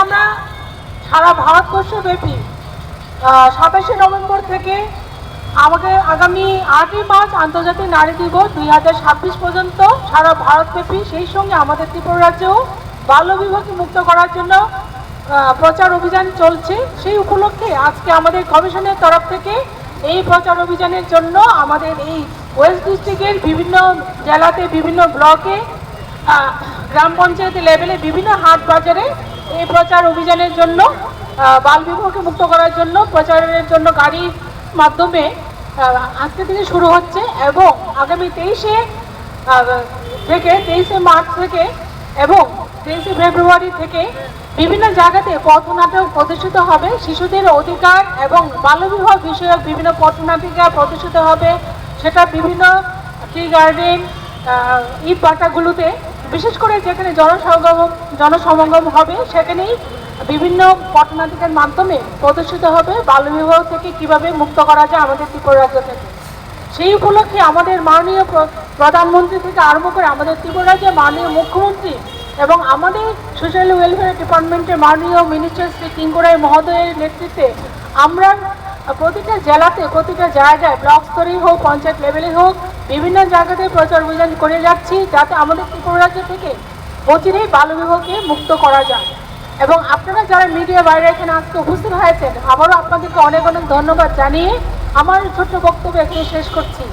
আমরা সারা ভারতবর্ষব্যাপী 27শে নভেম্বর থেকে আগামী 8ই মার্চ আন্তর্জাতিক নারী দিবস 2026 পর্যন্ত সারা ভারতব্যাপী, সেই সঙ্গে আমাদের ত্রিপুরা রাজ্যেও বাল্যবিবাহকে মুক্ত করার জন্য প্রচার অভিযান চলছে। সেই উপলক্ষে আজকে আমাদের কমিশনের তরফ থেকে এই প্রচার অভিযানের জন্য আমাদের এই ওয়েস্ট ডিস্ট্রিক্টের বিভিন্ন জেলাতে, বিভিন্ন ব্লকে, গ্রাম পঞ্চায়েত লেভেলে, বিভিন্ন হাট বাজারে এই প্রচার অভিযানের জন্য, বালবিবাহকে মুক্ত করার জন্য প্রচারের জন্য গাড়ির মাধ্যমে আজকে থেকে শুরু হচ্ছে এবং আগামী 23শে মার্চ থেকে এবং 23শে ফেব্রুয়ারি থেকে বিভিন্ন জায়গাতে পথনাটক প্রদর্শিত হবে। শিশুদের অধিকার এবং বাল্যবিবাহ বিষয়ক বিভিন্ন পথনাটিকা প্রদর্শিত হবে। সেটা বিভিন্ন টি গার্ডেন, ঈদ বাটাগুলোতে, বিশেষ করে যেখানে জনসমাগম হবে সেখানেই বিভিন্ন পথনাটিকার মাধ্যমে প্রদর্শিত হবে বাল্যবিবাহ থেকে কিভাবে মুক্ত করা যায় আমাদের ত্রিপুরা রাজ্য থেকে। সেই উপলক্ষে আমাদের মাননীয় প্রধানমন্ত্রী থেকে আরম্ভ করে আমাদের ত্রিপুরা রাজ্যের মাননীয় মুখ্যমন্ত্রী এবং আমাদের সোশ্যাল ওয়েলফেয়ার ডিপার্টমেন্টের মাননীয় মিনিস্টার শ্রী কিঙ্করাই মহোদয়ের নেতৃত্বে আমরা প্রতিটা জেলাতে, প্রতিটা জায়গায়, ব্লক স্তরেই হোক, পঞ্চায়েত লেভেলে হোক, বিভিন্ন জায়গাতে প্রচার অভিযান করে যাচ্ছি যাতে আমাদের ত্রিপুরা রাজ্য থেকে অচিরেই বাল্যবিবাহকে মুক্ত করা যায়। এবং আপনারা যারা মিডিয়া বাইরে এখানে আজকে উপস্থিত হয়েছেন, আবারও আপনাদেরকে অনেক অনেক ধন্যবাদ জানিয়ে আমার ছোট্ট বক্তব্য এখানে শেষ করছি।